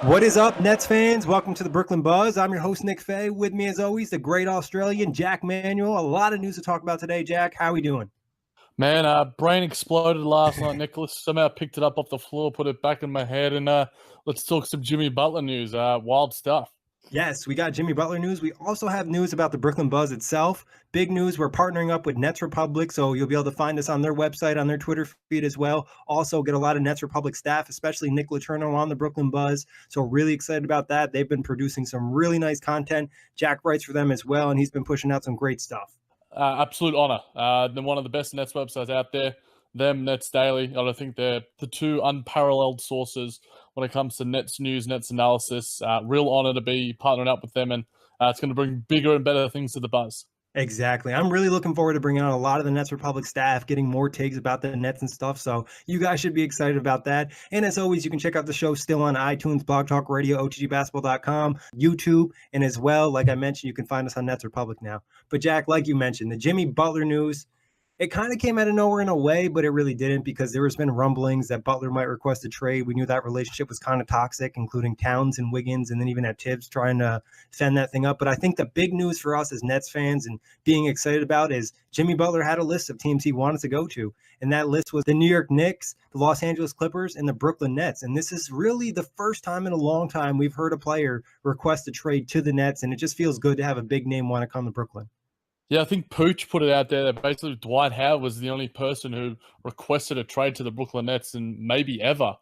What is up, Nets fans? Welcome to the Brooklyn Buzz. I'm your host, Nick Fay. With me, as always, the great Australian, Jack Manuell. A lot of news to talk about today, Jack. How are we doing? Man, brain exploded last night, Nicholas. Somehow picked it up off the floor, put it back in my head, and let's talk some Jimmy Butler news. Wild stuff. Yes, we got Jimmy Butler news. We also have news about the Brooklyn Buzz itself. Big news, we're partnering up with Nets Republic, so you'll be able to find us on their website, on their Twitter feed as well. Also get a lot of Nets Republic staff, especially Nick Letourneau on the Brooklyn Buzz. So really excited about that. They've been producing some really nice content. Jack writes for them as well, and he's been pushing out some great stuff. Absolute honor. They're one of the best Nets websites out there. Them, Nets Daily. I think they're the two unparalleled sources when it comes to Nets news, Nets analysis. Real honor to be partnering up with them, and it's going to bring bigger and better things to the Buzz. Exactly. I'm really looking forward to bringing on a lot of the Nets Republic staff, getting more takes about the Nets and stuff. So you guys should be excited about that. And as always, you can check out the show still on iTunes, Blog Talk Radio, OTGBasketball.com, YouTube, and as well, like I mentioned, you can find us on Nets Republic now. But Jack, like you mentioned, the Jimmy Butler news, it kind of came out of nowhere in a way, but it really didn't because there has been rumblings that Butler might request a trade. We knew that relationship was kind of toxic, including Towns and Wiggins, and then even at Tibbs trying to fend that thing up. But I think the big news for us as Nets fans and being excited about is Jimmy Butler had a list of teams he wanted to go to, and that list was the New York Knicks, the Los Angeles Clippers, and the Brooklyn Nets. And this is really the first time in a long time we've heard a player request a trade to the Nets, and it just feels good to have a big name want to come to Brooklyn. Yeah, I think Pooch put it out there that basically Dwight Howard was the only person who requested a trade to the Brooklyn Nets and maybe ever.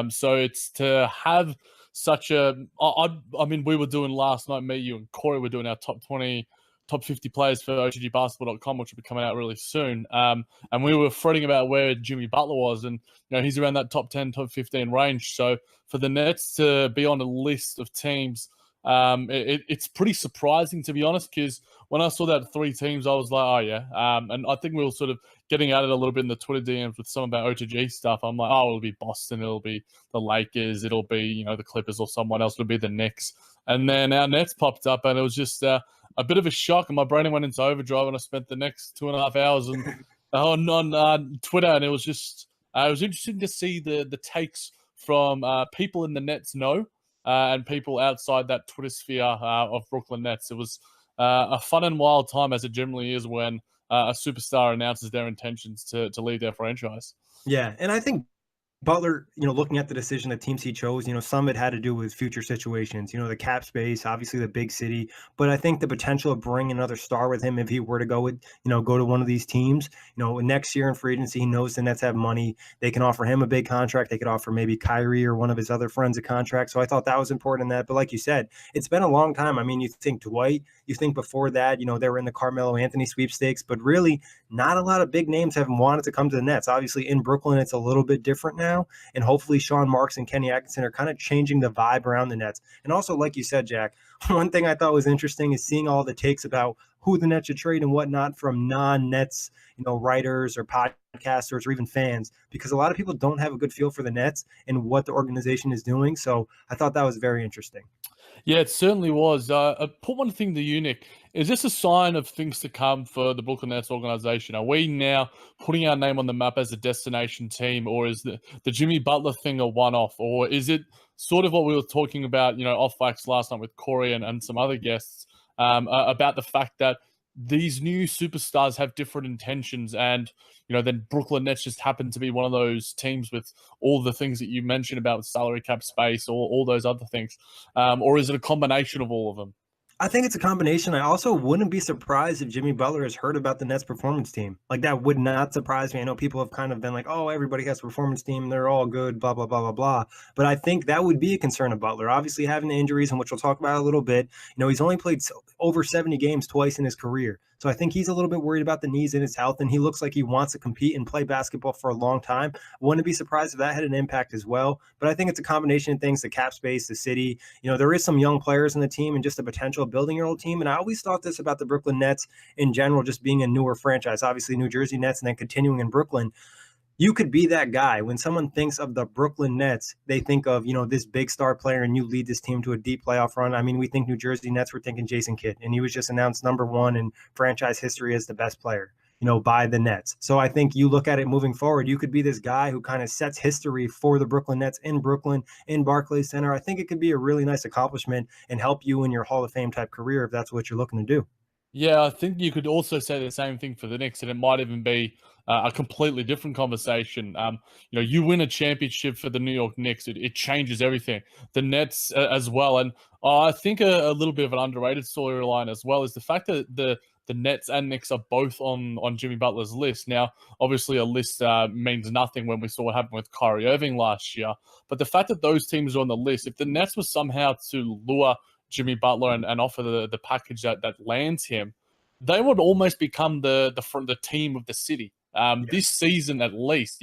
So it's to have such a. I mean, we were doing last night, me, you, and Corey were doing our top 20, top 50 players for OTGBasketball.com, which will be coming out really soon. And we were fretting about where Jimmy Butler was, and he's around that top 10, top 15 range. So for the Nets to be on a list of teams. It's pretty surprising, to be honest, because when I saw that three teams, I was like, oh, yeah. And I think we were sort of getting at it a little bit in the Twitter DMs with some of our OTG stuff. I'm like, oh, it'll be Boston, it'll be the Lakers, it'll be, the Clippers or someone else, it'll be the Knicks. And then our Nets popped up, and it was just a bit of a shock, and my brain went into overdrive, and I spent the next 2.5 hours on Twitter, and it was just it was interesting to see the takes from people in the Nets and people outside that Twitter sphere of Brooklyn Nets. It was a fun and wild time, as it generally is when a superstar announces their intentions to leave their franchise. Yeah, and I think Butler, looking at the decision that teams he chose, some of it had to do with future situations, the cap space, obviously the big city, but I think the potential of bringing another star with him if he were to go to one of these teams, next year in free agency, he knows the Nets have money. They can offer him a big contract. They could offer maybe Kyrie or one of his other friends a contract. So I thought that was important in that. But like you said, it's been a long time. I mean, you think Dwight, you think before that, they were in the Carmelo Anthony sweepstakes, but really not a lot of big names have wanted to come to the Nets. Obviously in Brooklyn, it's a little bit different now. And hopefully Sean Marks and Kenny Atkinson are kind of changing the vibe around the Nets. And also, like you said, Jack, one thing I thought was interesting is seeing all the takes about who the Nets should trade and whatnot from non-Nets, writers or podcasters or even fans, because a lot of people don't have a good feel for the Nets and what the organization is doing. So I thought that was very interesting. Yeah, it certainly was. Put one thing to you, Nick. Is this a sign of things to come for the Brooklyn Nets organization? Are we now putting our name on the map as a destination team, or is the Jimmy Butler thing a one-off, or is it sort of what we were talking about, off wax last night with Corey and some other guests about the fact that these new superstars have different intentions, and then Brooklyn Nets just happen to be one of those teams with all the things that you mentioned about salary cap space or all those other things, or is it a combination of all of them? I think it's a combination. I also wouldn't be surprised if Jimmy Butler has heard about the Nets performance team. Like, that would not surprise me. I know people have kind of been like, oh, everybody has a performance team. They're all good, blah, blah, blah, blah, blah. But I think that would be a concern of Butler. Obviously, having the injuries, and which we'll talk about a little bit. He's only played over 70 games twice in his career. So I think he's a little bit worried about the knees and his health, and he looks like he wants to compete and play basketball for a long time. I wouldn't be surprised if that had an impact as well. But I think it's a combination of things, the cap space, the city. There is some young players in the team and just the potential of building your old team. And I always thought this about the Brooklyn Nets in general, just being a newer franchise, obviously New Jersey Nets and then continuing in Brooklyn. You could be that guy. When someone thinks of the Brooklyn Nets, they think of, this big star player and you lead this team to a deep playoff run. I mean, we think New Jersey Nets, we're thinking Jason Kidd, and he was just announced number one in franchise history as the best player. by the Nets. So I think you look at it moving forward, you could be this guy who kind of sets history for the Brooklyn Nets in Brooklyn, in Barclays Center. I think it could be a really nice accomplishment and help you in your Hall of Fame type career if that's what you're looking to do. Yeah, I think you could also say the same thing for the Knicks, and it might even be a completely different conversation. You win a championship for the New York Knicks, it changes everything. The Nets as well, and I think a little bit of an underrated storyline as well is the fact that the Nets and Knicks are both on Jimmy Butler's list. Now, obviously, a list means nothing when we saw what happened with Kyrie Irving last year, but the fact that those teams are on the list, if the Nets were somehow to lure Jimmy Butler and offer the package that lands him, they would almost become the team of the city. Yeah. This season, at least,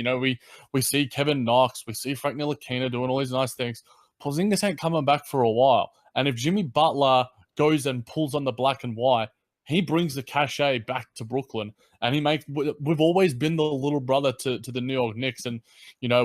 we see Kevin Knox, we see Frank Ntilikina doing all these nice things. Porzingis ain't coming back for a while, and if Jimmy Butler goes and pulls on the black and white, he brings the cachet back to Brooklyn, and he makes. We've always been the little brother to the New York Knicks, and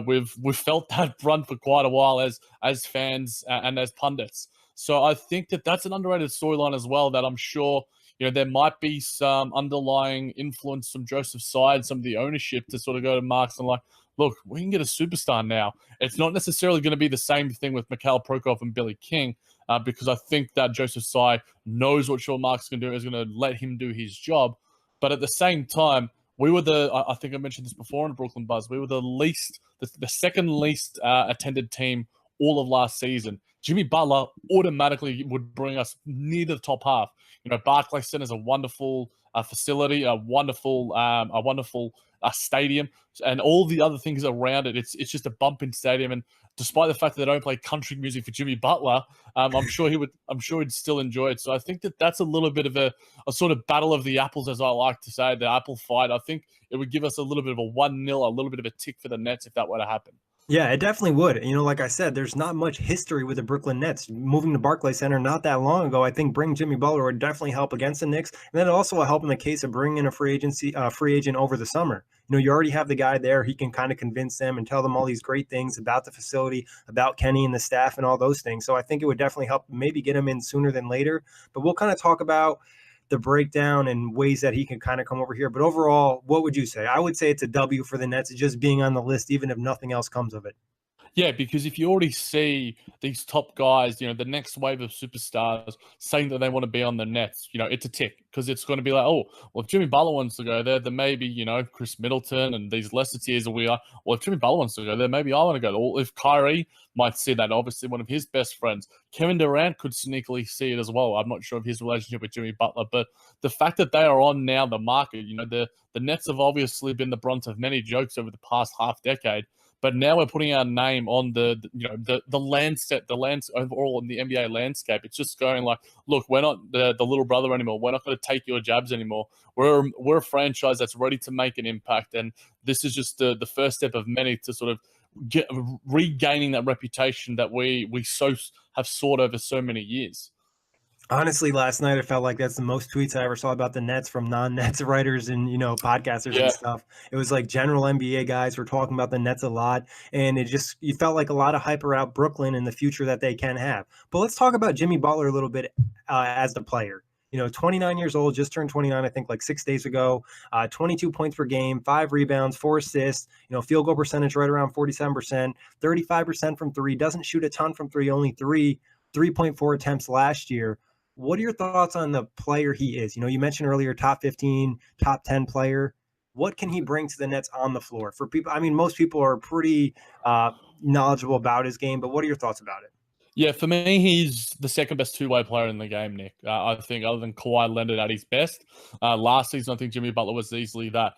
we've felt that brunt for quite a while as fans and as pundits. So I think that that's an underrated storyline as well. That I'm sure there might be some underlying influence from Joseph's side, some of the ownership to sort of go to Marks and like, look, we can get a superstar now. It's not necessarily going to be the same thing with Mikhail Prokhorov and Billy King, because I think that Joseph Tsai knows what Sean Marks can do, is going to let him do his job. But at the same time, we were I think I mentioned this before in Brooklyn Buzz, we were the second least attended team all of last season. Jimmy Butler automatically would bring us near the top half. Barclays Center is a wonderful facility, a wonderful stadium, and all the other things around it. It's just a bumping stadium, and despite the fact that they don't play country music for Jimmy Butler, I'm sure he'd still enjoy it. So I think that that's a little bit of a sort of battle of the apples, as I like to say, the apple fight. I think it would give us a little bit of a 1-0, a little bit of a tick for the Nets if that were to happen. Yeah, it definitely would. Like I said, there's not much history with the Brooklyn Nets. Moving to Barclays Center not that long ago, I think bringing Jimmy Butler would definitely help against the Knicks, and then it also will help in the case of bringing in a free agent over the summer. You already have the guy there; he can kind of convince them and tell them all these great things about the facility, about Kenny and the staff, and all those things. So I think it would definitely help, maybe get him in sooner than later. But we'll kind of talk about the breakdown and ways that he can kind of come over here. But overall, what would you say? I would say it's a W for the Nets, just being on the list, even if nothing else comes of it. Yeah, because if you already see these top guys, the next wave of superstars saying that they want to be on the Nets, it's a tick because it's going to be like, oh, well, if Jimmy Butler wants to go there, then maybe, Chris Middleton and these lesser tiers that we are. Well, if Jimmy Butler wants to go there, maybe I want to go there. Or if Kyrie might see that, obviously one of his best friends, Kevin Durant could sneakily see it as well. I'm not sure of his relationship with Jimmy Butler, but the fact that they are on now the market, the Nets have obviously been the brunt of many jokes over the past half decade. But now we're putting our name on the landscape, overall in the NBA landscape. It's just going like, look, we're not the little brother anymore. We're not going to take your jabs anymore. We're a franchise that's ready to make an impact, and this is just the first step of many to sort of regaining that reputation that we have sought over so many years. Honestly, last night it felt like that's the most tweets I ever saw about the Nets from non-Nets writers and podcasters and Yeah, stuff. It was like general NBA guys were talking about the Nets a lot, and you felt like a lot of hype around Brooklyn and the future that they can have. But let's talk about Jimmy Butler a little bit as the player. 29 years old, just turned 29, I think, like 6 days ago. 22 points per game, 5 rebounds, 4 assists. Field goal percentage right around 47%, 35% from three. Doesn't shoot a ton from three, only 3.4 attempts last year. What are your thoughts on the player he is? You mentioned earlier top 15, top 10 player. What can he bring to the Nets on the floor? For people, I mean, most people are pretty knowledgeable about his game, but what are your thoughts about it? Yeah, for me, he's the second best two-way player in the game, Nick. I think other than Kawhi Leonard at his best. Last season, I think Jimmy Butler was easily that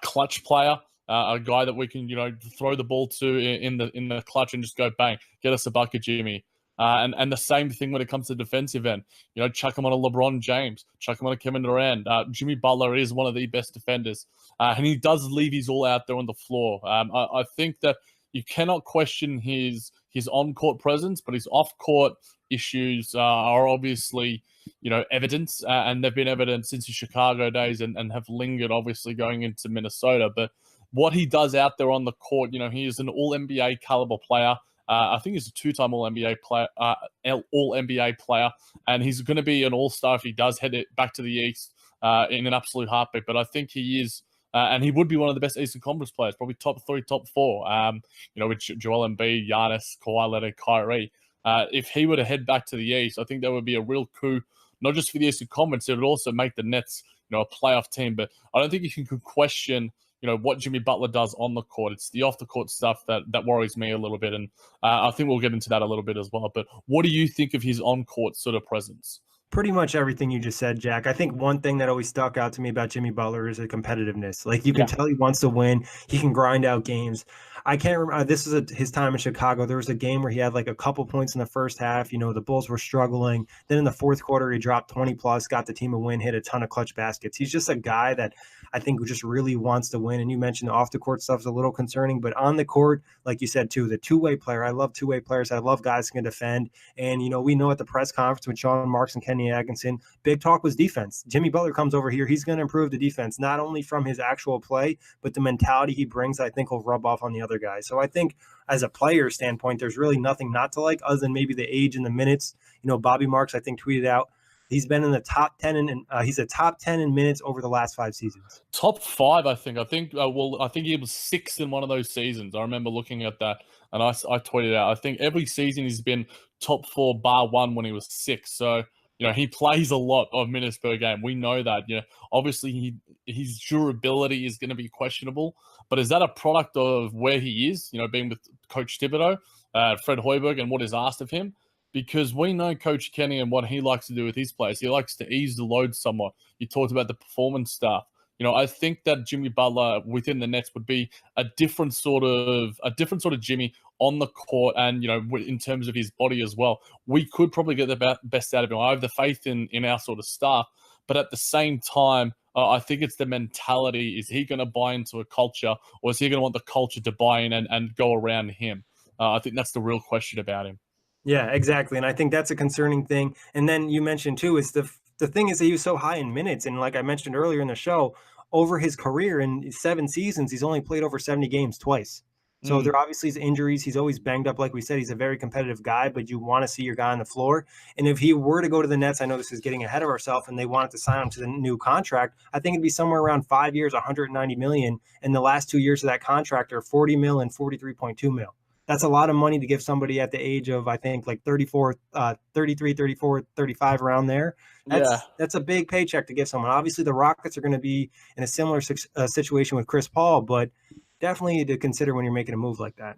clutch player, a guy that we can, throw the ball to in the clutch and just go bang, get us a bucket, Jimmy. And the same thing when it comes to defensive end. Chuck him on a LeBron James, chuck him on a Kevin Durant. Jimmy Butler is one of the best defenders, and he does leave his all out there on the floor. I think that you cannot question his on-court presence, but his off-court issues are obviously, evidence, and they've been evident since his Chicago days and have lingered, obviously, going into Minnesota. But what he does out there on the court, he is an All-NBA caliber player. I think he's a two-time All-NBA player, All-NBA player, and he's going to be an All-Star if he does head it back to the East. in an absolute heartbeat. But I think he is. And he would be one of the best Eastern Conference players, probably top 3, top 4. With Joel Embiid, Giannis, Kawhi Leonard, Kyrie. If he were to head back to the East, I think that would be a real coup, not just for the Eastern Conference, it would also make the Nets, a playoff team. But I don't think you can question, what Jimmy Butler does on the court. It's the off the court stuff that worries me a little bit, and I think we'll get into that a little bit as well. But what do you think of his on court sort of presence? Pretty much everything you just said, Jack. I think one thing that always stuck out to me about Jimmy Butler is the competitiveness. Like you can Yeah. tell he wants to win. He can grind out games. I can't remember. This is his time in Chicago. There was a game where he had like a couple points in the first half. The Bulls were struggling. Then in the fourth quarter, he dropped 20 plus, got the team a win, hit a ton of clutch baskets. He's just a guy that I think just really wants to win. And you mentioned the off the court stuff is a little concerning, but on the court, like you said too, the two-way player. I love two-way players. I love guys who can defend. And we know at the press conference with Sean Marks and Kenny Atkinson, big talk was defense. Jimmy Butler comes over here. He's going to improve the defense, not only from his actual play, but the mentality he brings, I think will rub off on the other guys. So I think as a player standpoint, there's really nothing not to like other than maybe the age and the minutes. Bobby Marks, I think, tweeted out he's been in the top 10 and he's a top 10 in minutes over the last 5 seasons. Top 5, I think. I think he was 6th in one of those seasons. I remember looking at that, and I tweeted out. I think every season he's been top 4, bar 1 when he was 6. So he plays a lot of minutes per game. We know that. Obviously his durability is going to be questionable, but is that a product of where he is? Being with Coach Thibodeau, Fred Hoiberg, and what is asked of him? Because we know Coach Kenny and what he likes to do with his players. He likes to ease the load somewhat. You talked about the performance stuff. I think that Jimmy Butler within the Nets would be a different sort of Jimmy on the court, and in terms of his body as well. We could probably get the best out of him. I have the faith in our sort of staff, but at the same time, I think it's the mentality. Is he going to buy into a culture, or is he going to want the culture to buy in and go around him? I think that's the real question about him. Yeah, exactly. And I think that's a concerning thing. And then you mentioned too is the thing is that he was so high in minutes. And like I mentioned earlier in the show, over his career in 7 seasons, he's only played over 70 games twice. So there obviously is injuries. He's always banged up. Like we said, he's a very competitive guy, but you want to see your guy on the floor. And if he were to go to the Nets, I know this is getting ahead of ourselves, and they wanted to sign him to the new contract, I think it'd be somewhere around 5 years, 190 million. And the last 2 years of that contract are 40 mil and 43.2 mil. That's a lot of money to give somebody at the age of, I think, like 34, 33, 34, 35, around there. Yeah. That's a big paycheck to give someone. Obviously, the Rockets are going to be in a similar situation with Chris Paul, but definitely to consider when you're making a move like that.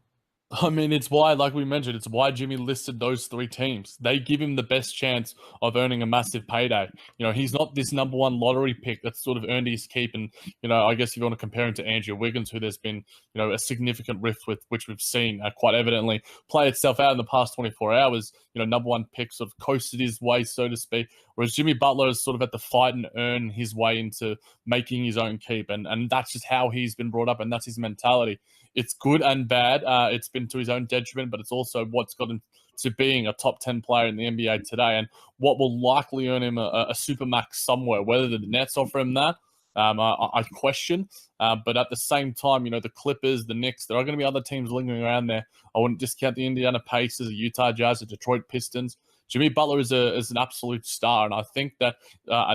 I mean, it's why, like we mentioned, it's why Jimmy listed those 3 teams. They give him the best chance of earning a massive payday. He's not this number 1 lottery pick that's sort of earned his keep. And, I guess if you want to compare him to Andrew Wiggins, who there's been, a significant rift with, which we've seen quite evidently play itself out in the past 24 hours, number 1 pick sort of coasted his way, so to speak. Whereas Jimmy Butler is sort of at the fight and earn his way into making his own keep. And that's just how he's been brought up, and that's his mentality. It's good and bad. It's been to his own detriment, but it's also what's got him to being a top 10 player in the NBA today, and what will likely earn him a supermax somewhere. Whether the Nets offer him that, I question. But at the same time, the Clippers, the Knicks, there are going to be other teams lingering around there. I wouldn't discount the Indiana Pacers, the Utah Jazz, the Detroit Pistons. Jimmy Butler is an absolute star, and I think that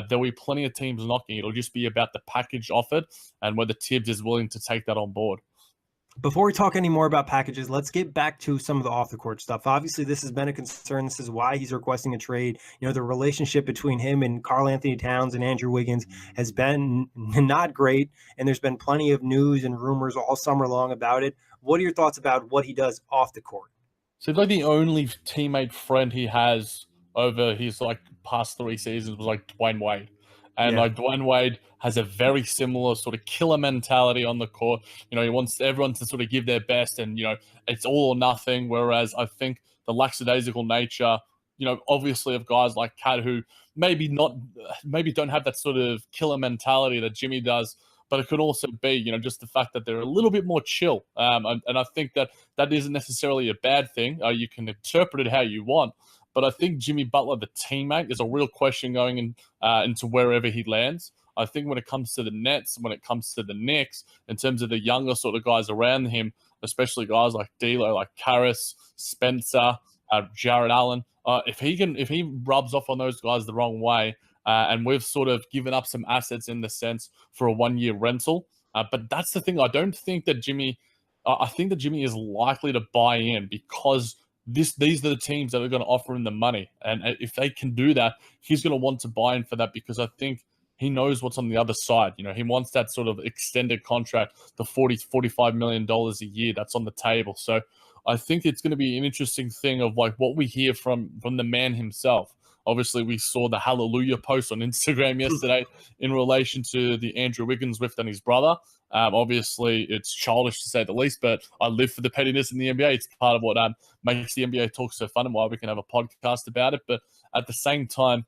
there will be plenty of teams knocking. It'll just be about the package offered and whether Tibbs is willing to take that on board. Before we talk any more about packages, let's get back to some of the off the court stuff. Obviously, this has been a concern. This is why he's requesting a trade. The relationship between him and Karl Anthony Towns and Andrew Wiggins has been not great, and there's been plenty of news and rumors all summer long about it. What are your thoughts about what he does off the court? So like the only teammate friend he has over his past 3 seasons was Dwayne Wade. And Dwayne Wade has a very similar sort of killer mentality on the court. He wants everyone to sort of give their best, and it's all or nothing. Whereas I think the lackadaisical nature, obviously of guys like Kat, who maybe don't have that sort of killer mentality that Jimmy does, but it could also be, just the fact that they're a little bit more chill. And I think that isn't necessarily a bad thing. You can interpret it how you want. But I think Jimmy Butler, the teammate, is a real question going into wherever he lands. I think when it comes to the Nets, when it comes to the Knicks, in terms of the younger sort of guys around him, especially guys like D'Lo, like Karras, Spencer, Jared Allen, if he rubs off on those guys the wrong way, and we've sort of given up some assets in the sense for a 1 year rental. But that's the thing. I don't think that Jimmy. I think that Jimmy is likely to buy in because these are the teams that are going to offer him the money, and if they can do that, he's going to want to buy in for that because I think he knows what's on the other side. He wants that sort of extended contract, the $45 million a year that's on the table. So I think it's going to be an interesting thing of like what we hear from the man himself. Obviously, we saw the hallelujah post on Instagram yesterday in relation to the Andrew Wiggins rift and his brother. Obviously, it's childish to say the least, but I live for the pettiness in the NBA. It's part of what makes the NBA talk so fun and why we can have a podcast about it. But at the same time,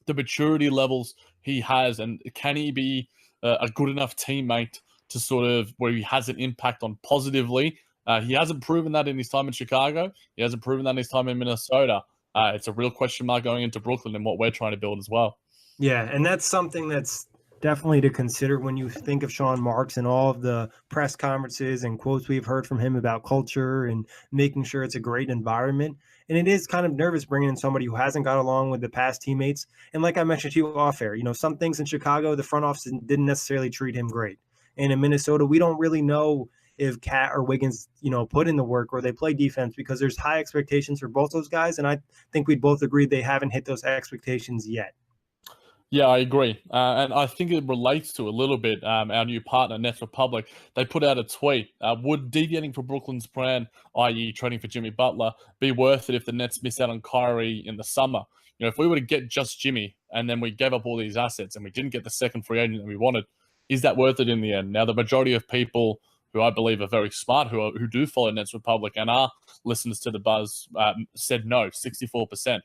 the maturity levels he has, and can he be a good enough teammate to sort of where he has an impact on positively? He hasn't proven that in his time in Chicago. He hasn't proven that in his time in Minnesota. It's a real question mark going into Brooklyn and what we're trying to build as well. Yeah, and that's something that's definitely to consider when you think of Sean Marks and all of the press conferences and quotes we've heard from him about culture and making sure it's a great environment. And it is kind of nervous bringing in somebody who hasn't got along with the past teammates. And like I mentioned to you off air, some things in Chicago, the front office didn't necessarily treat him great. And in Minnesota, we don't really know if Cat or Wiggins, put in the work or they play defense because there's high expectations for both those guys. And I think we'd both agree they haven't hit those expectations yet. Yeah, I agree. And I think it relates to a little bit our new partner, Nets Republic. They put out a tweet. Would deviating from Brooklyn's plan, i.e. trading for Jimmy Butler, be worth it if the Nets miss out on Kyrie in the summer? If we were to get just Jimmy and then we gave up all these assets and we didn't get the second free agent that we wanted, is that worth it in the end? Now, the majority of people who I believe are very smart, who do follow Nets Republic and are listeners to the Buzz, said no, 64%.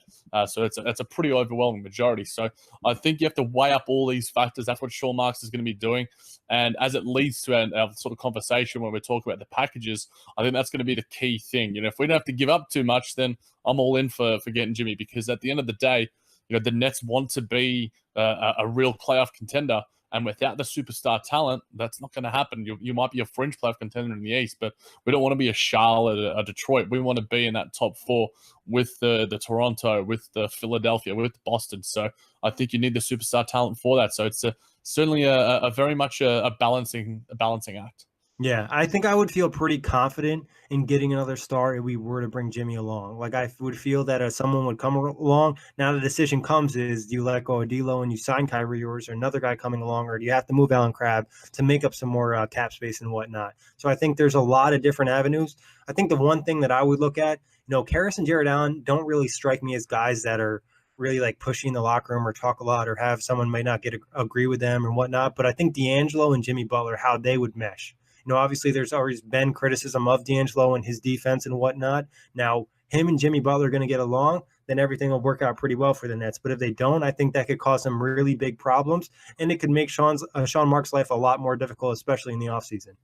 So it's a pretty overwhelming majority. So I think you have to weigh up all these factors. That's what Sean Marks is going to be doing. And as it leads to our sort of conversation when we talk about the packages, I think that's going to be the key thing. If we don't have to give up too much, then I'm all in for getting Jimmy, because at the end of the day, the Nets want to be a real playoff contender. And without the superstar talent, that's not going to happen. You might be a fringe playoff contender in the East, but we don't want to be a Charlotte, a Detroit. We want to be in that top four with the Toronto, with the Philadelphia, with Boston. So I think you need the superstar talent for that. So it's certainly a very much a balancing act. Yeah, I think I would feel pretty confident in getting another star if we were to bring Jimmy along. Like I would feel that someone would come along. Now the decision comes is, do you let go of D'Lo and you sign Kyrie, or another guy coming along, or do you have to move Allen Crabbe to make up some more cap space and whatnot? So I think there's a lot of different avenues. I think the one thing that I would look at, Karras and Jared Allen don't really strike me as guys that are really like pushing the locker room or talk a lot or have someone might not agree with them and whatnot. But I think D'Angelo and Jimmy Butler, how they would mesh. Obviously there's always been criticism of D'Angelo and his defense and whatnot. Now, him and Jimmy Butler are going to get along, then everything will work out pretty well for the Nets. But if they don't, I think that could cause some really big problems, and it could make Sean Marks' life a lot more difficult, especially in the offseason.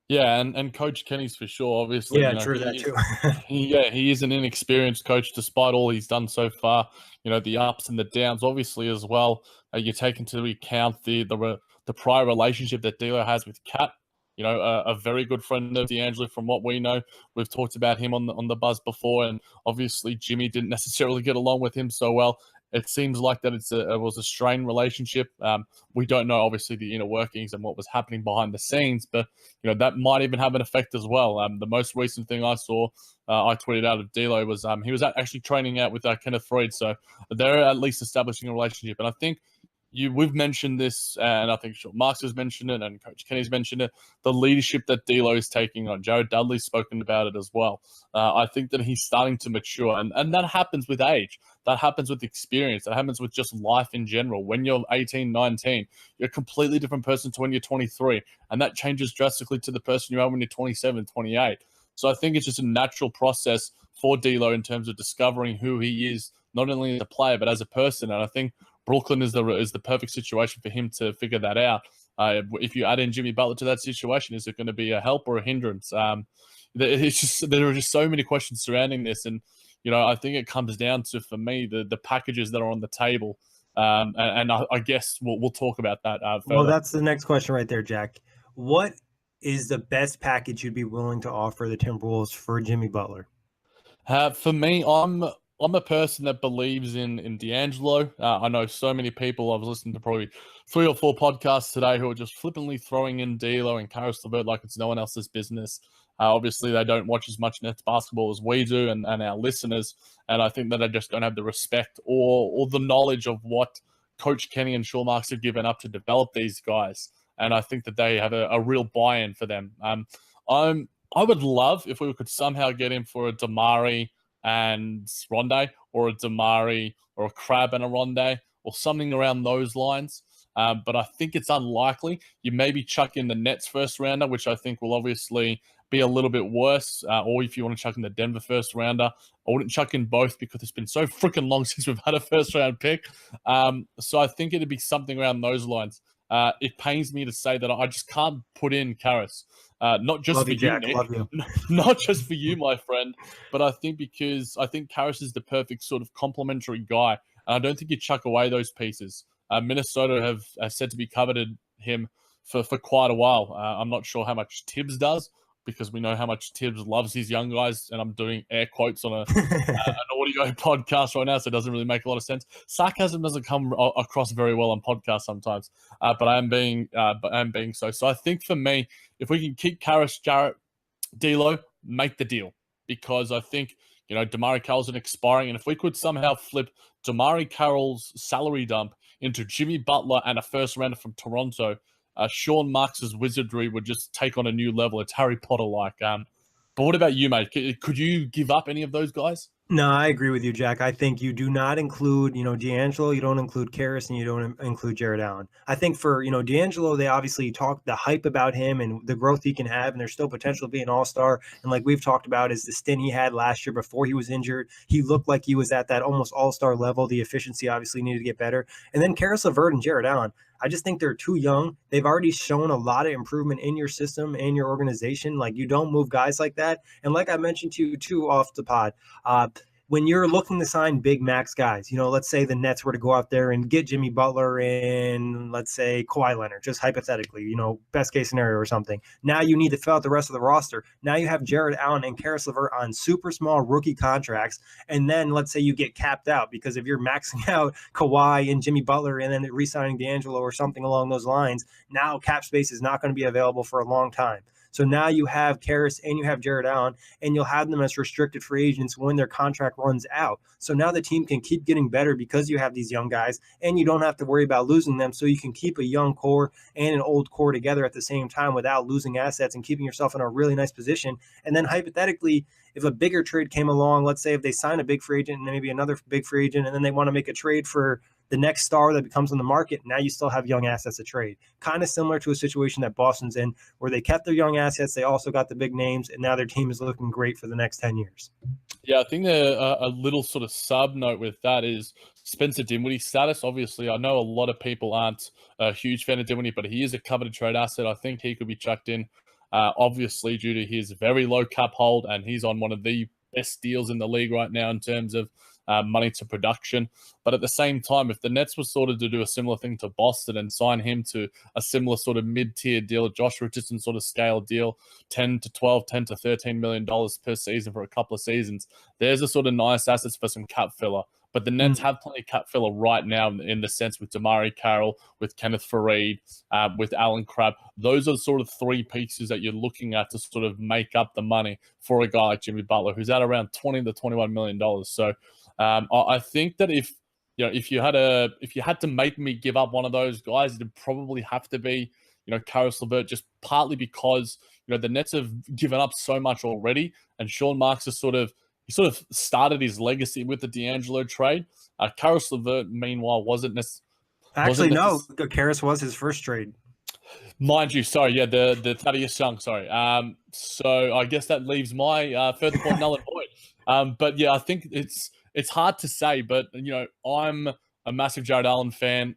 Yeah, and Coach Kenny's for sure, obviously. Yeah, true, that too. He is an inexperienced coach despite all he's done so far, the ups and the downs, obviously, as well. You take into account the prior relationship that D'Lo has with Cat. A very good friend of D'Angelo from what we know. We've talked about him on the Buzz before, and obviously Jimmy didn't necessarily get along with him so well. It seems like that it was a strained relationship. We don't know, obviously, the inner workings and what was happening behind the scenes, but that might even have an effect as well. The most recent thing I saw, I tweeted out of D'Lo, was he was actually training out with Kenneth Freed, so they're at least establishing a relationship. And I think we've mentioned this, and I think Sean Marks has mentioned it, and Coach Kenny's mentioned it, the leadership that D'Lo is taking on. Jared Dudley's spoken about it as well. I think that he's starting to mature, and that happens with age. That happens with experience. That happens with just life in general. When you're 18, 19, you're a completely different person to when you're 23, and that changes drastically to the person you are when you're 27, 28. So I think it's just a natural process for D'Lo in terms of discovering who he is, not only as a player, but as a person. And I think Brooklyn is the perfect situation for him to figure that out. If you add in Jimmy Butler to that situation, is it going to be a help or a hindrance? There are just so many questions surrounding this, and I think it comes down to, for me, the packages that are on the table. And I guess we'll talk about that further. Well, that's the next question right there, Jack. What is the best package you'd be willing to offer the Timberwolves for Jimmy Butler? For me, I'm I'm a person that believes in D'Angelo. I know so many people. I was listening to probably 3 or 4 podcasts today who are just flippantly throwing in D'Lo and Karis LeVert like it's no one else's business. Obviously, they don't watch as much Nets basketball as we do, and our listeners. And I think that they just don't have the respect or the knowledge of what Coach Kenny and Sean Marks have given up to develop these guys. And I think that they have a real buy-in for them. I would love if we could somehow get him for a Damari and Rondé, or a Damari or a Crab and a Rondé, or something around those lines. But I think it's unlikely. You maybe chuck in the Nets first rounder, which I think will obviously be a little bit worse. Or if you want to chuck in the Denver first rounder, I wouldn't chuck in both because it's been so freaking long since we've had a first round pick. So I think it'd be something around those lines. It pains me to say that I just can't put in Karis. Not just Love for you, you, Jack. Nick. Love you. Not just for you, my friend, but I think because I think Karis is the perfect sort of complementary guy. And I don't think you chuck away those pieces. Minnesota have said to be coveted him for quite a while. I'm not sure how much Tibbs does, because we know how much Tibbs loves his young guys, and I'm doing air quotes on an audio podcast right now, so it doesn't really make a lot of sense. Sarcasm doesn't come across very well on podcasts sometimes, but I am being so. So I think for me, if we can keep Karis, Jarrett, D'Lo, make the deal, because I think Damari Carroll's an expiring, and if we could somehow flip Damari Carroll's salary dump into Jimmy Butler and a first rounder from Toronto, Sean Marks' wizardry would just take on a new level. It's Harry Potter-like. But what about you, mate? Could you give up any of those guys? No, I agree with you, Jack. I think you do not include, D'Angelo, you don't include Karras, and you don't include Jared Allen. I think for, D'Angelo, they obviously talk the hype about him and the growth he can have, and there's still potential to be an all-star. And like we've talked about, is the stint he had last year before he was injured. He looked like he was at that almost all-star level. The efficiency obviously needed to get better. And then Karis LeVert and Jared Allen, I just think they're too young. They've already shown a lot of improvement in your system and your organization. Like, you don't move guys like that. And like I mentioned to you too off the pod, when you're looking to sign big max guys, let's say the Nets were to go out there and get Jimmy Butler and let's say Kawhi Leonard, just hypothetically, best case scenario or something. Now you need to fill out the rest of the roster. Now you have Jared Allen and Karis LeVert on super small rookie contracts. And then let's say you get capped out, because if you're maxing out Kawhi and Jimmy Butler and then re-signing D'Angelo or something along those lines, now cap space is not going to be available for a long time. So now you have Karis and you have Jared Allen, and you'll have them as restricted free agents when their contract runs out. So now the team can keep getting better because you have these young guys, and you don't have to worry about losing them. So you can keep a young core and an old core together at the same time without losing assets and keeping yourself in a really nice position. And then hypothetically, if a bigger trade came along, let's say if they sign a big free agent and then maybe another big free agent, and then they want to make a trade for the next star that becomes on the market, now you still have young assets to trade. Kind of similar to a situation that Boston's in, where they kept their young assets, they also got the big names, and now their team is looking great for the next 10 years. Yeah, I think a little sort of sub note with that is Spencer Dinwiddie's status. Obviously, I know a lot of people aren't a huge fan of Dinwiddie, but he is a coveted trade asset. I think he could be chucked in, obviously, due to his very low cap hold, and he's on one of the best deals in the league right now in terms of money to production. But at the same time, if the Nets were sort of to do a similar thing to Boston and sign him to a similar sort of mid-tier deal, Josh Richardson sort of scale deal, 10 to 12, 10 to $13 million per season for a couple of seasons, there's a sort of nice assets for some cap filler. But the Nets have plenty of cap filler right now in the sense with Damari Carroll, with Kenneth Faried, with Alan Crabb. Those are sort of 3 pieces that you're looking at to sort of make up the money for a guy like Jimmy Butler, who's at around $20 to $21 million. So I think that if you had to make me give up one of those guys, it'd probably have to be Karis LeVert, just partly because the Nets have given up so much already, and Sean Marks has sort of started his legacy with the D'Angelo trade. Karis LeVert, meanwhile, Actually, no, Karis was his first trade. Mind you, sorry, yeah, the Thaddeus Young, sorry. So I guess that leaves my further point null and void. But yeah, I think it's hard to say, but I'm a massive Jared Allen fan.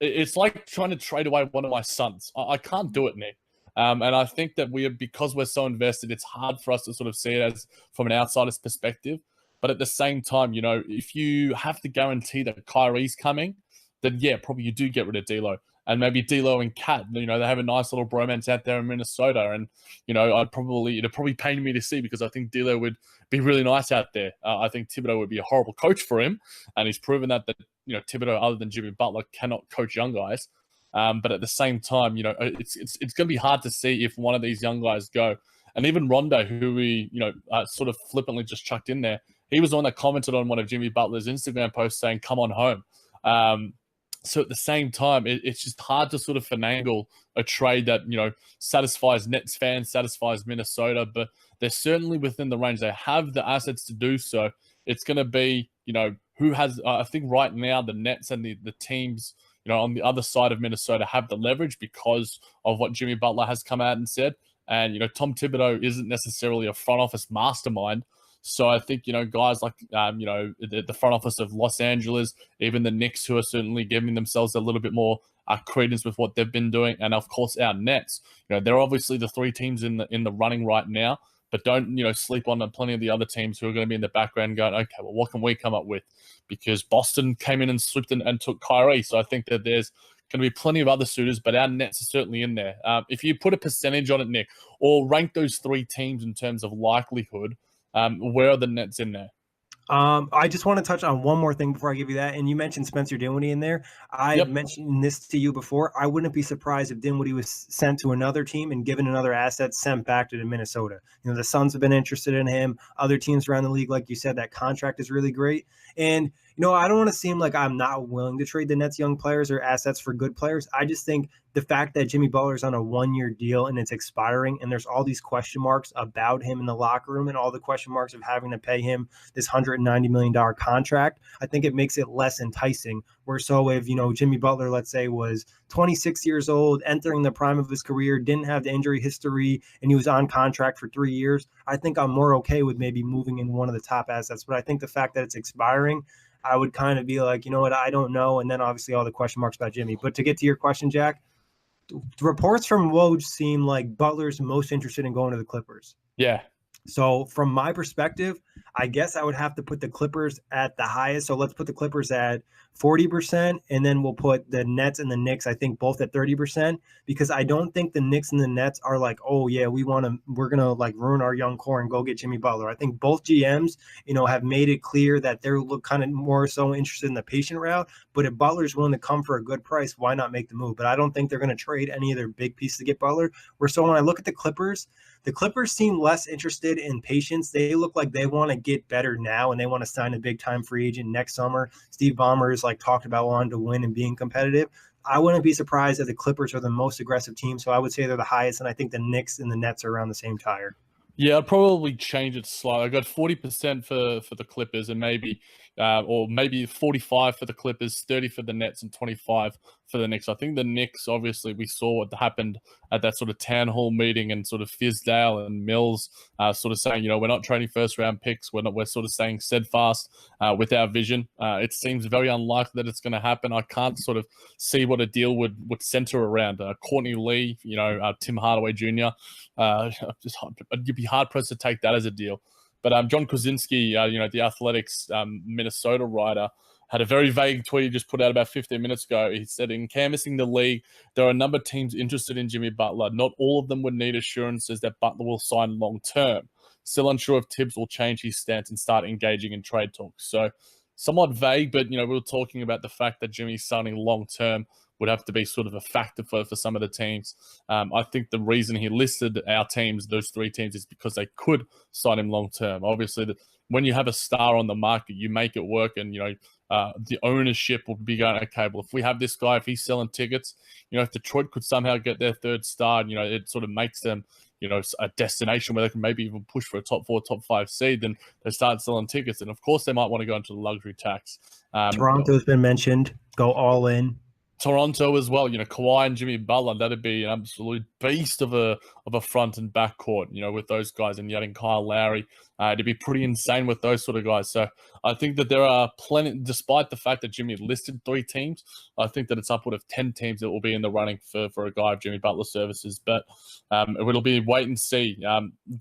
It's like trying to trade away one of my sons. I can't do it, Nick. And I think that because we're so invested, it's hard for us to sort of see it as from an outsider's perspective. But at the same time, if you have to guarantee that Kyrie's coming, then yeah, probably you do get rid of D'Lo. and maybe D'Lo and Cat. They have a nice little bromance out there in Minnesota, and it'd probably pain me to see because I think D'Lo would be really nice out there. I think Thibodeau would be a horrible coach for him, and he's proven that Thibodeau, other than Jimmy Butler, cannot coach young guys. But at the same time, it's going to be hard to see if one of these young guys go. And even Rondo, who we sort of flippantly just chucked in there, he was the one that commented on one of Jimmy Butler's Instagram posts saying, "Come on home." So at the same time, it's just hard to sort of finagle a trade that satisfies Nets fans, satisfies Minnesota, but they're certainly within the range. They have the assets to do so. It's going to be who has. I think right now the Nets and the teams on the other side of Minnesota have the leverage because of what Jimmy Butler has come out and said. And Tom Thibodeau isn't necessarily a front office mastermind. So I think guys like the front office of Los Angeles, even the Knicks, who are certainly giving themselves a little bit more credence with what they've been doing, and of course our Nets. They're obviously the three teams in the running right now, but don't sleep on plenty of the other teams who are going to be in the background going, okay, well, what can we come up with? Because Boston came in and slipped and took Kyrie, so I think that there's going to be plenty of other suitors, but our Nets are certainly in there. If you put a percentage on it, Nick, or rank those three teams in terms of likelihood, where are the Nets in there? I just want to touch on one more thing before I give you that. And you mentioned Spencer Dinwiddie in there. I mentioned this to you before. I wouldn't be surprised if Dinwiddie was sent to another team and given another asset sent back to Minnesota. The Suns have been interested in him. Other teams around the league, like you said, that contract is really great. And I don't want to seem like I'm not willing to trade the Nets young players or assets for good players. I just think the fact that Jimmy Butler's on a 1-year deal and it's expiring and there's all these question marks about him in the locker room and all the question marks of having to pay him this $190 million contract, I think it makes it less enticing. Where so if, Jimmy Butler, let's say, was 26 years old, entering the prime of his career, didn't have the injury history, and he was on contract for 3 years, I think I'm more okay with maybe moving in one of the top assets. But I think the fact that it's expiring, I would kind of be like, I don't know. And then obviously all the question marks about Jimmy. But to get to your question, Jack, reports from Woj seem like Butler's most interested in going to the Clippers. Yeah. So from my perspective, I guess I would have to put the Clippers at the highest. So let's put the Clippers at 40%, and then we'll put the Nets and the Knicks, I think, both at 30%, because I don't think the Knicks and the Nets are like, oh yeah, we're going to like ruin our young core and go get Jimmy Butler. I think both GMs, have made it clear that they're kind of more so interested in the patient route, but if Butler's willing to come for a good price, why not make the move? But I don't think they're going to trade any of their big pieces to get Butler. So when I look at the Clippers seem less interested in patience. They look like they want to get better now, and they want to sign a big-time free agent next summer. Steve Ballmer is talked about wanting to win and being competitive. I wouldn't be surprised if the Clippers are the most aggressive team, so I would say they're the highest, and I think the Knicks and the Nets are around the same tire. Yeah, I'd probably change it slightly. I got 40% for the Clippers, and maybe 45 for the Clippers, 30 for the Nets, and 25 for the Knicks. I think the Knicks, obviously, we saw what happened at that sort of town hall meeting, and sort of Fizdale and Mills sort of saying, we're not trading first round picks. We're sort of staying steadfast with our vision. It seems very unlikely that it's going to happen. I can't sort of see what a deal would center around. Courtney Lee, Tim Hardaway Jr. You'd be hard pressed to take that as a deal. But John Krasinski, the Athletics Minnesota writer, had a very vague tweet he just put out about 15 minutes ago. He said, in canvassing the league, there are a number of teams interested in Jimmy Butler. Not all of them would need assurances that Butler will sign long term. Still unsure if Tibbs will change his stance and start engaging in trade talks. So somewhat vague, but we were talking about the fact that Jimmy's signing long term would have to be sort of a factor for some of the teams. I think the reason he listed our teams, those three teams, is because they could sign him long term. Obviously, when you have a star on the market, you make it work, and the ownership will be going, okay, well, if we have this guy, if he's selling tickets, if Detroit could somehow get their third star, it sort of makes them a destination where they can maybe even push for a top 4, top 5 seed, then they start selling tickets. And of course, they might want to go into the luxury tax. Toronto's been mentioned. Go all in. Toronto as well, Kawhi and Jimmy Butler, that'd be an absolute beast of a front and back court, with those guys, and adding Kyle Lowry. It'd be pretty insane with those sort of guys. So I think that there are plenty, despite the fact that Jimmy listed 3 teams, I think that it's upward of 10 teams that will be in the running for a guy of Jimmy Butler services. But it'll be wait and see.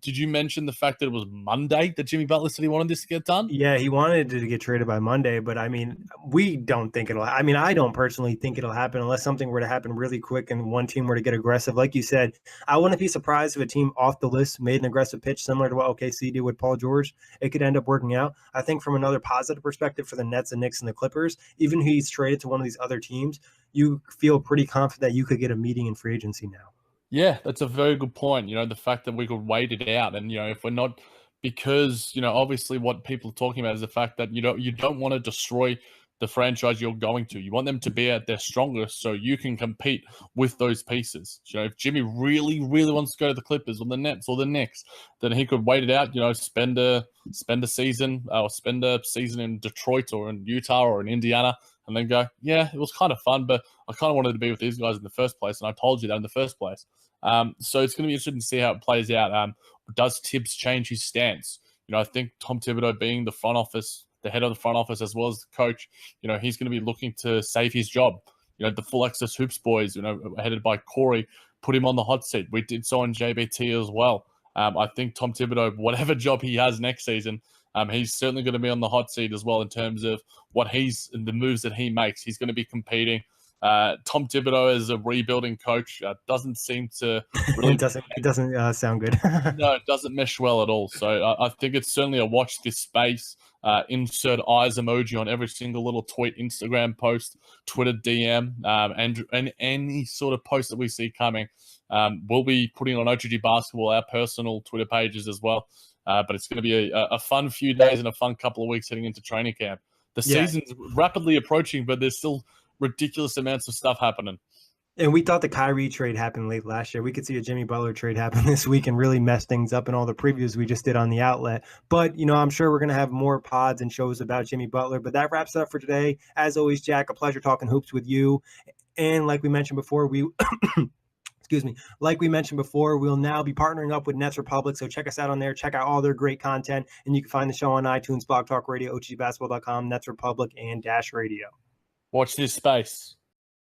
Did you mention the fact that it was Monday that Jimmy Butler said he wanted this to get done? Yeah, he wanted to get traded by Monday, but I mean, we don't think it'll. I mean, I don't personally think it'll happen unless something were to happen really quick and one team were to get aggressive. Like you said, I wouldn't be surprised if a team off the list made an aggressive pitch similar to what OKC did with Paul George. It could end up working out. I think from another positive perspective for the Nets and Knicks and the Clippers, even if he's traded to one of these other teams, you feel pretty confident that you could get a meeting in free agency now. Yeah, that's a very good point. The fact that we could wait it out, and if we're not, because obviously what people are talking about is the fact that you don't want to destroy the franchise you're going to. You want them to be at their strongest so you can compete with those pieces. If Jimmy really, really wants to go to the Clippers or the Nets or the Knicks, then he could wait it out. Spend a season or spend a season in Detroit or in Utah or in Indiana, and then go, yeah, it was kind of fun, but I kind of wanted to be with these guys in the first place, and I told you that in the first place. So it's going to be interesting to see how it plays out. Does Tibbs change his stance? I think Tom Thibodeau, being the front office, the head of the front office, as well as the coach, he's going to be looking to save his job. The Full Access Hoops boys, headed by Corey, put him on the hot seat. We did so on JBT as well. I think Tom Thibodeau, whatever job he has next season, he's certainly going to be on the hot seat as well in terms of the moves that he makes. He's going to be competing. Tom Thibodeau as a rebuilding coach doesn't seem to really. It doesn't sound good. No, it doesn't mesh well at all. So I think it's certainly a watch this space. Insert eyes emoji on every single little tweet, Instagram post, Twitter DM, and any sort of post that we see coming. We'll be putting on OTG Basketball, our personal Twitter pages as well. But it's going to be a fun few days and a fun couple of weeks heading into training camp. The season's rapidly approaching, but there's still ridiculous amounts of stuff happening. And we thought the Kyrie trade happened late last year. We could see a Jimmy Butler trade happen this week and really mess things up in all the previews we just did on the outlet. But, I'm sure we're going to have more pods and shows about Jimmy Butler. But that wraps it up for today. As always, Jack, a pleasure talking hoops with you. And like we mentioned before, excuse me. Like we mentioned before, we'll now be partnering up with Nets Republic. So check us out on there. Check out all their great content. And you can find the show on iTunes, Blog Talk Radio, OTGBasketball.com, Nets Republic, and Dash Radio. Watch this space.